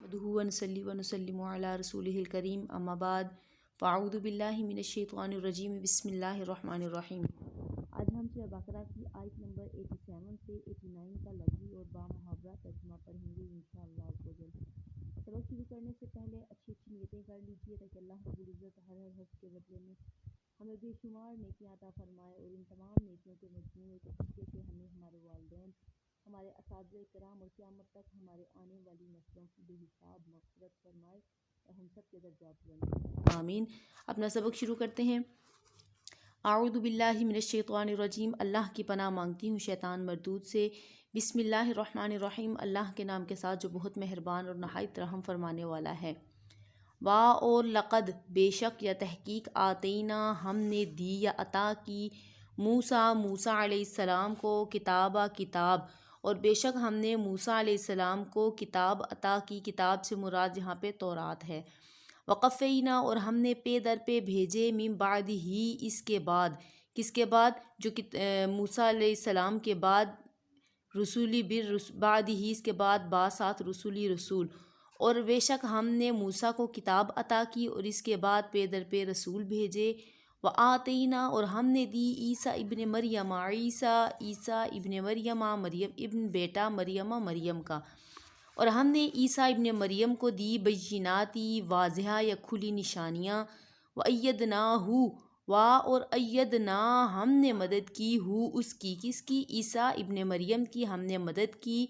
نحمده ونصلي ونسلم على رسوله الكريم اما بعد فاعوذ باللہ من الشیطان الرجیم بسم اللہ الرحمن الرحیم۔ آج ہم سورہ بقرہ کی آیت نمبر 87 سے 89 کا لفظی اور بامحاورہ ترجمہ پڑھیں گے انشاءاللہ عزوجل۔ سبق شروع کرنے سے پہلے اچھی نیتیں کر لیجیے تاکہ اللہ رب العزت ہر حرف کے بدلے میں ہمیں بے شمار نیکیاں عطا فرمائے، اور ان تمام نیکیوں کے مجموعے کے صدقے سے ہمیں ہمارے والدین، ہمارے اساتذہ کرام اور قیامت تک ہمارے آنے والی نسلوں کی بے حساب مغفرت فرمائے اور ہم سب کے درجات بلند کرے، آمین۔ اپنا سبق شروع کرتے ہیں۔ اعوذ باللہ من الشیطان الرجیم، اللہ کی پناہ مانگتی ہوں شیطان مردود سے۔ بسم اللہ الرحمن الرحیم، اللہ کے نام کے ساتھ جو بہت مہربان اور نہایت رحم فرمانے والا ہے۔ وا اور لقد بے شک یا تحقیق آتینا ہم نے دی یا عطا کی موسیٰ علیہ السلام کو کتاب، اور بے شک ہم نے موسیٰ علیہ السلام کو کتاب عطا کی۔ کتاب سے مراد یہاں پہ تورات ہے۔ وقفینا اور ہم نے پے در پہ بھیجے من بعد ہی اس کے بعد، کس کے بعد؟ جو موسیٰ علیہ السلام کے بعد رسولی بعد ہی اس کے بعد باسات رسولی رسول، اور بے شک ہم نے موسیٰ کو کتاب عطا کی اور اس کے بعد پے در پہ رسول بھیجے۔ وآتینا اور ہم نے دی عیسیٰ ابن مریم، عیسیٰ ابن مریم، مریم ابن بیٹا مریم کا، اور ہم نے عیسیٰ ابن مریم کو دی بیناتی واضح یا کھلی نشانیاں۔ وَأَيَّدْنَاهُ اور ایدنا ہم نے مدد کی اس کی، کس کی؟ عیسیٰ ابن مریم کی ہم نے مدد کی،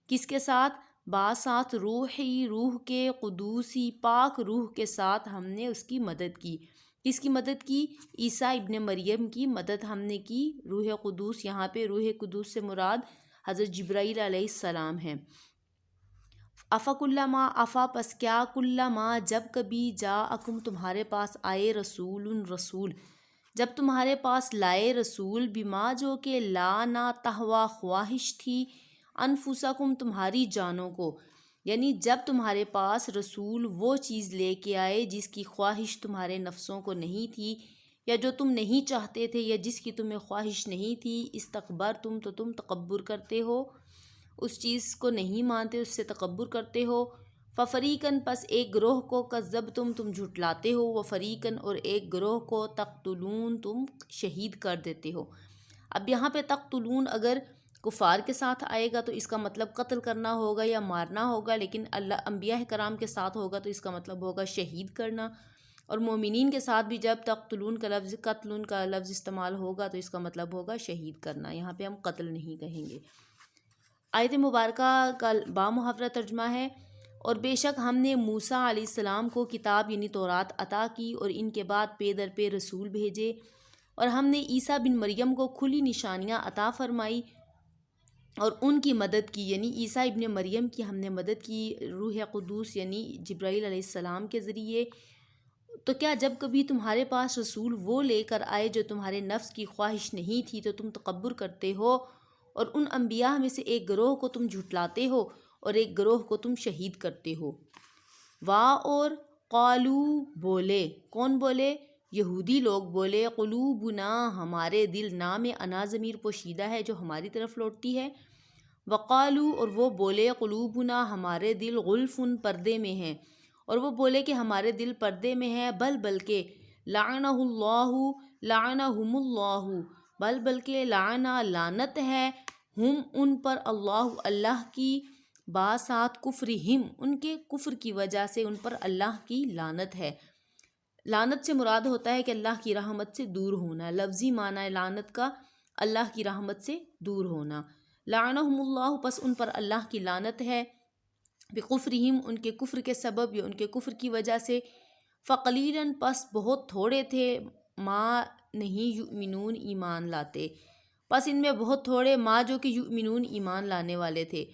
کس کے ساتھ؟ باسات روح کے، قدوسی پاک روح کے ساتھ ہم نے اس کی مدد کی۔ کس کی مدد کی؟ عیسیٰ ابن مریم کی مدد ہم نے کی، روح قدوس، یہاں پہ روح قدوس سے مراد حضرت جبرائیل علیہ السلام ہیں۔ پس کیا کلما جب کبھی جاءکم تمہارے پاس آئے رسول، جب تمہارے پاس لائے رسول، بما جو کہ لا نہ تہوا خواہش تھی، انفسکم تمہاری جانوں کو، یعنی جب تمہارے پاس رسول وہ چیز لے کے آئے جس کی خواہش تمہارے نفسوں کو نہیں تھی، یا جو تم نہیں چاہتے تھے، یا جس کی تمہیں خواہش نہیں تھی، استکبرتم تو تم تکبر کرتے ہو، اس چیز کو نہیں مانتے، اس سے تکبر کرتے ہو۔ ففریقاً پس ایک گروہ کو کذبتم تم جھٹلاتے ہو، وفریقاً اور ایک گروہ کو تقتلون تم شہید کر دیتے ہو۔ اب یہاں پہ تقتلون اگر کفار کے ساتھ آئے گا تو اس کا مطلب قتل کرنا ہوگا یا مارنا ہوگا، لیکن انبیاء کرام کے ساتھ ہوگا تو اس کا مطلب ہوگا شہید کرنا، اور مومنین کے ساتھ بھی جب تقتلون کا لفظ، قتلون کا لفظ استعمال ہوگا تو اس کا مطلب ہوگا شہید کرنا، یہاں پہ ہم قتل نہیں کہیں گے۔ آیت مبارکہ کا بامحاورہ ترجمہ ہے، اور بے شک ہم نے موسیٰ علیہ السلام کو کتاب یعنی تورات عطا کی، اور ان کے بعد پے در پہ رسول بھیجے، اور ہم نے عیسیٰ بن مریم کو کھلی نشانیاں عطا فرمائی اور ان کی مدد کی، یعنی عیسیٰ ابن مریم کی ہم نے مدد کی روح قدوس یعنی جبرائیل علیہ السلام کے ذریعے۔ تو کیا جب کبھی تمہارے پاس رسول وہ لے کر آئے جو تمہارے نفس کی خواہش نہیں تھی تو تم تکبر کرتے ہو، اور ان انبیاء میں سے ایک گروہ کو تم جھٹلاتے ہو اور ایک گروہ کو تم شہید کرتے ہو۔ اور قالو بولے، کون بولے؟ یہودی لوگ بولے، قلوبنا ہمارے دل، نام انا ضمیر پوشیدہ ہے جو ہماری طرف لوٹتی ہے۔ وقالو اور وہ بولے، قلوبنا ہمارے دل غلفن پردے میں ہیں، اور وہ بولے کہ ہمارے دل پردے میں ہیں، بلکہ لعنہم اللہ، بلکہ لعنہ لعنت ہے، ہم ان پر، اللہ کی، باسات کفرہم ان کے کفر کی وجہ سے ان پر اللہ کی لعنت ہے۔ لعنت سے مراد ہوتا ہے کہ اللہ کی رحمت سے دور ہونا، لفظی معنی ہے لعنت کا اللہ کی رحمت سے دور ہونا۔ لعنہم اللہ پس ان پر اللہ کی لعنت ہے، بکفرہم ان کے کفر کے سبب یا ان کے کفر کی وجہ سے۔ فقلیلاً پس بہت تھوڑے تھے، ما نہیں یؤمنون ایمان لاتے، پس ان میں بہت تھوڑے، ما جو کہ یؤمنون ایمان لانے والے تھے،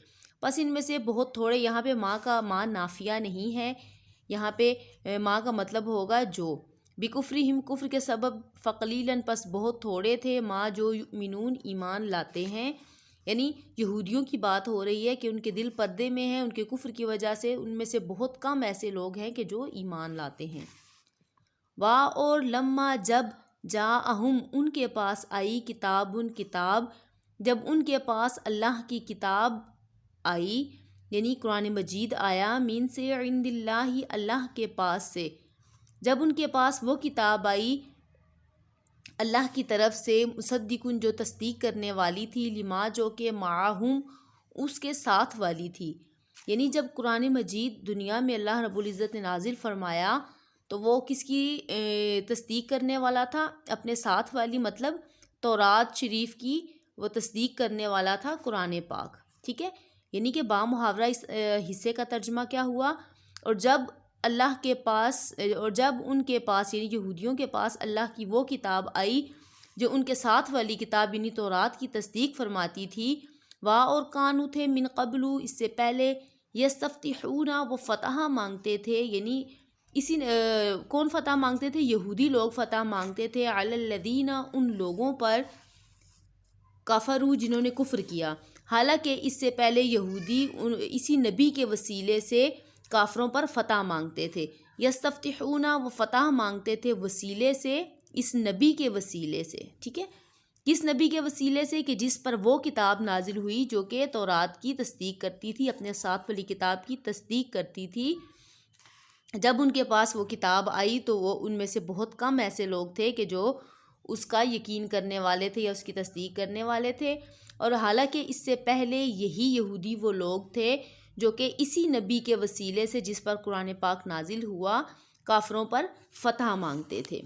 پس ان میں سے بہت تھوڑے، یہاں پہ ما کا ما نافیہ نہیں ہے، یہاں پہ ما کا مطلب ہوگا جو، بکفرہم کفر کے سبب، فقلیلاً پس بہت تھوڑے تھے، ما جو یؤمنون ایمان لاتے ہیں، یعنی یہودیوں کی بات ہو رہی ہے کہ ان کے دل پردے میں ہیں ان کے کفر کی وجہ سے، ان میں سے بہت کم ایسے لوگ ہیں کہ جو ایمان لاتے ہیں۔ اور لما جب جاءہم ان کے پاس آئی، کتاب جب ان کے پاس اللہ کی کتاب آئی، یعنی قرآن مجید آیا من سے عند اللہ، اللہ کے پاس سے، جب ان کے پاس وہ کتاب آئی اللہ کی طرف سے، مصدقن جو تصدیق کرنے والی تھی، لما جو کہ معہم اس کے ساتھ والی تھی۔ یعنی جب قرآن مجید دنیا میں اللہ رب العزت نے نازل فرمایا تو وہ کس کی تصدیق کرنے والا تھا؟ اپنے ساتھ والی، مطلب تورات شریف کی وہ تصدیق کرنے والا تھا قرآن پاک، ٹھیک ہے۔ یعنی کہ بامحاورہ اس حصے کا ترجمہ کیا ہوا؟ اور جب اللہ کے پاس، اور جب ان کے پاس یعنی یہودیوں کے پاس اللہ کی وہ کتاب آئی جو ان کے ساتھ والی کتاب یعنی تورات کی تصدیق فرماتی تھی، اور کانو تھے من قبل اس سے پہلے، یستفتحون وہ فتح مانگتے تھے، یعنی کون فتح مانگتے تھے؟ یہودی لوگ فتح مانگتے تھے، علی الذین ان لوگوں پر، کفروا جنہوں نے کفر کیا۔ حالانکہ اس سے پہلے یہودی اسی نبی کے وسیلے سے کافروں پر فتح مانگتے تھے۔ یستفتحون وہ فتح مانگتے تھے وسیلے سے، اس نبی کے وسیلے سے، ٹھیک ہے۔ کس نبی کے وسیلے سے؟ کہ جس پر وہ کتاب نازل ہوئی جو کہ تورات کی تصدیق کرتی تھی، اپنے ساتھ والی کتاب کی تصدیق کرتی تھی۔ جب ان کے پاس وہ کتاب آئی تو وہ ان میں سے بہت کم ایسے لوگ تھے کہ جو اس کا یقین کرنے والے تھے یا اس کی تصدیق کرنے والے تھے، اور حالانکہ اس سے پہلے یہی یہودی وہ لوگ تھے جو کہ اسی نبی کے وسیلے سے جس پر قرآن پاک نازل ہوا کافروں پر فتح مانگتے تھے۔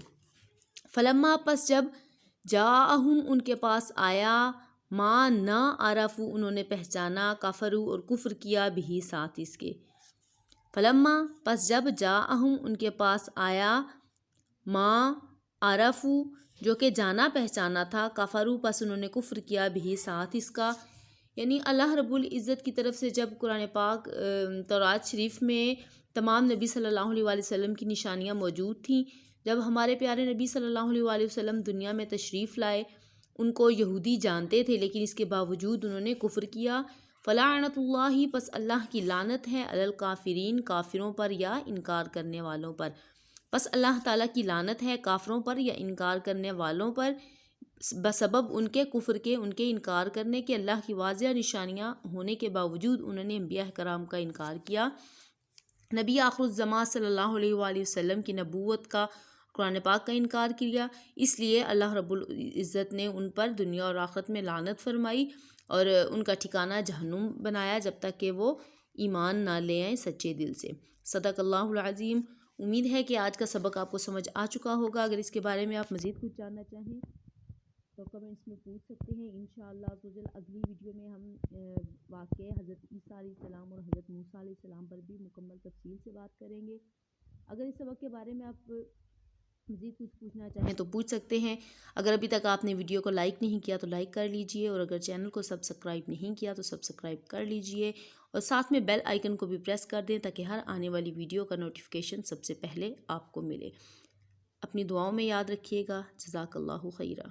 فلما پس جب جاءہم ان کے پاس آیا، ما نہ عرفو انہوں نے پہچانا، کفرو اور کفر کیا، بھی ساتھ اس کے۔ فلما پس جب جاءہم ان کے پاس آیا، ما عرفو جو کہ جانا پہچانا تھا، کفرو پس انہوں نے کفر کیا، بھی ساتھ اس کا۔ یعنی اللہ رب العزت کی طرف سے جب قرآن پاک تورات شریف میں تمام نبی صلی اللہ علیہ وآلہ وسلم کی نشانیاں موجود تھیں، جب ہمارے پیارے نبی صلی اللہ علیہ وآلہ وسلم دنیا میں تشریف لائے، ان کو یہودی جانتے تھے لیکن اس کے باوجود انہوں نے کفر کیا۔ فلعنت اللہ پس اللہ کی لعنت ہے، علی الکافرین کافروں پر یا انکار کرنے والوں پر، پس اللہ تعالیٰ کی لعنت ہے کافروں پر یا انکار کرنے والوں پر، بسبب ان کے کفر کے، ان کے انکار کرنے کے۔ اللہ کی واضح نشانیاں ہونے کے باوجود انہوں نے انبیاء کرام کا انکار کیا، نبی آخر الزمان صلی اللہ علیہ وآلہ وسلم کی نبوت کا، قرآن پاک کا انکار کیا۔ اس لیے اللہ رب العزت نے ان پر دنیا اور آخرت میں لعنت فرمائی اور ان کا ٹھکانہ جہنم بنایا جب تک کہ وہ ایمان نہ لے آئیں سچے دل سے۔ صدق اللہ العظیم۔ امید ہے کہ آج کا سبق آپ کو سمجھ آ چکا ہوگا۔ اگر اس کے بارے میں آپ مزید کچھ جاننا چاہیں تو کمنٹس میں پوچھ سکتے ہیں۔ انشاءاللہ اگلی ویڈیو میں ہم واقعہ حضرت عیسیٰ علیہ السلام اور حضرت موسیٰ علیہ السلام پر بھی مکمل تفصیل سے بات کریں گے۔ اگر اس سبق کے بارے میں آپ مزید کچھ پوچھنا چاہیں تو پوچھ سکتے ہیں۔ اگر ابھی تک آپ نے ویڈیو کو لائک نہیں کیا تو لائک کر لیجئے، اور اگر چینل کو سبسکرائب نہیں کیا تو سبسکرائب کر لیجئے، اور ساتھ میں بیل آئیکن کو بھی پریس کر دیں تاکہ ہر آنے والی ویڈیو کا نوٹیفیکیشن سب سے پہلے آپ کو ملے۔ اپنی دعاؤں میں یاد رکھیے گا۔ جزاک اللہ خیرہ۔